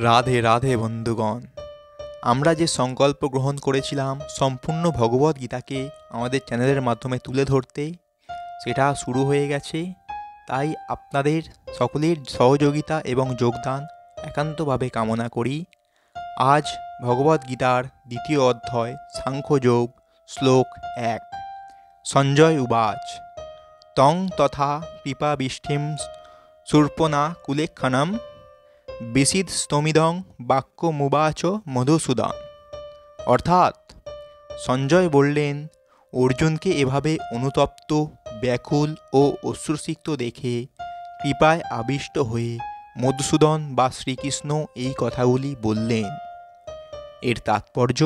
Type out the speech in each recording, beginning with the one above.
রাধে রাধে বন্ধুগণ, আমরা যে সংকল্প গ্রহণ করেছিলাম সম্পূর্ণ ভগবদ্গীতাকে আমাদের চ্যানেলের মাধ্যমে তুলে ধরতে, সেটা শুরু হয়ে গেছে। তাই আপনাদের সকলের সহযোগিতা এবং যোগদান একান্তভাবে কামনা করি। আজ ভগবদ্গীতার দ্বিতীয় অধ্যায় সাংখ্যযোগ, শ্লোক 1। সঞ্জয় উবাচ তং তথা পিপাবিষ্ঠিম শূর্পণা কুলেক্ষণম বিসিদ স্তমিদং বাক্যমুবাচ মধুসূদন। অর্থাৎ সঞ্জয় বললেন, অর্জুনকে এভাবে অনুতপ্ত, ব্যাকুল ও অশ্রুসিক্ত দেখে কৃপায় আবিষ্ট হয়ে মধুসূদন বা শ্রীকৃষ্ণ এই কথাগুলি বললেন। এর তাৎপর্য,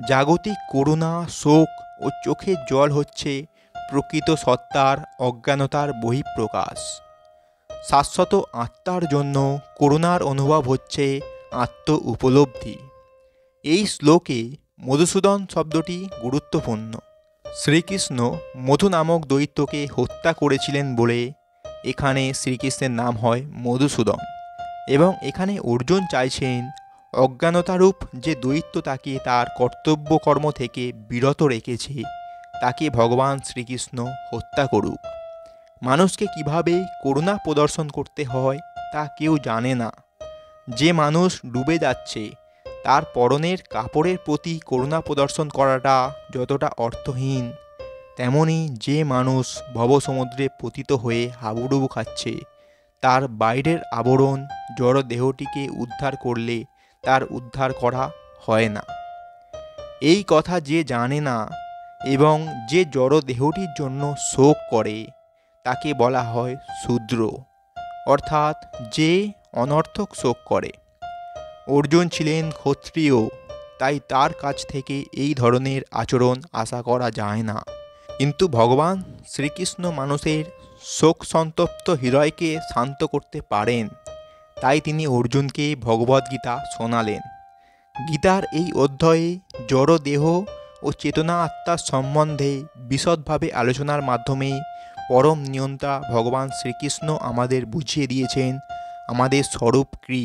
জাগতিক করুণা, শোক ও চোখের জল হচ্ছে প্রকৃত সত্তার অজ্ঞানতার বহিঃপ্রকাশ। শাশ্বত আত্মার জন্য করুণার অনুভব হচ্ছে আত্ম উপলব্ধি। এই শ্লোকে মধুসূদন শব্দটি গুরুত্বপূর্ণ। শ্রীকৃষ্ণ মধু নামক দৈত্যকে হত্যা করেছিলেন বলে এখানে শ্রীকৃষ্ণের নাম হয় মধুসূদন। এবং এখানে অর্জুন চাইছেন অজ্ঞানতারূপ যে দৈত্য তাকে তার কর্তব্যকর্ম থেকে বিরত রেখেছে, তাকে ভগবান শ্রীকৃষ্ণ হত্যা করুক। মানুষকে কিভাবে করুণা প্রদর্শন করতে হয় তা কেউ জানে না। যে মানুষ ডুবে যাচ্ছে, তার পরনের কাপড়ের প্রতি করুণা প্রদর্শন করাটা যতটা অর্থহীন, তেমনি যে মানুষ ভবসমুদ্রে পতিত হয়ে হাবুডুবু খাচ্ছে, তার বাইরের আবরণ জড় দেহটিকে উদ্ধার করলে তার উদ্ধার করা হয় না। এই কথা যে জানে না এবং যে জড় দেহটির জন্য শোক করে, তাকে বলা হয় শূদ্র, অর্থাৎ যে অনর্থক শোক করে। অর্জুন ছিলেন ক্ষত্রিয়, তাই তার কাছ থেকে এই ধরনের আচরণ আশা করা যায় না। কিন্তু ভগবান শ্রীকৃষ্ণ মানুষের শোক সন্তপ্ত হৃদয়কে শান্ত করতে পারেন, তাই তিনি অর্জুনকে ভগবদ্গীতা শোনালেন। গীতার এই অধ্যায়ে জড় দেহ ও চেতনা আত্মার সম্বন্ধে বিশদভাবে আলোচনার মাধ্যমে পরম নিয়ন্তা ভগবান শ্রীকৃষ্ণ আমাদের বুঝিয়ে দিয়েছেন আমাদের স্বরূপ কী,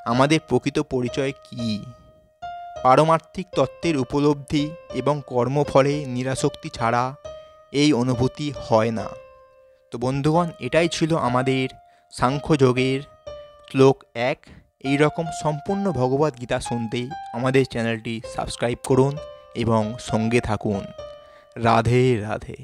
আমাদের প্রকৃত পরিচয় কী। পারমার্থিক তত্ত্বের উপলব্ধি এবং কর্মফলে নিরাসক্তি ছাড়া এই অনুভূতি হয় না। তো বন্ধুগণ, এটাই ছিল আমাদের সাংখ্যযোগের শ্লোক 1। এই রকম সম্পূর্ণ ভগবদ্গীতা শুনতে আমাদের চ্যানেলটি সাবস্ক্রাইব করুন এবং সঙ্গে থাকুন। রাধে রাধে।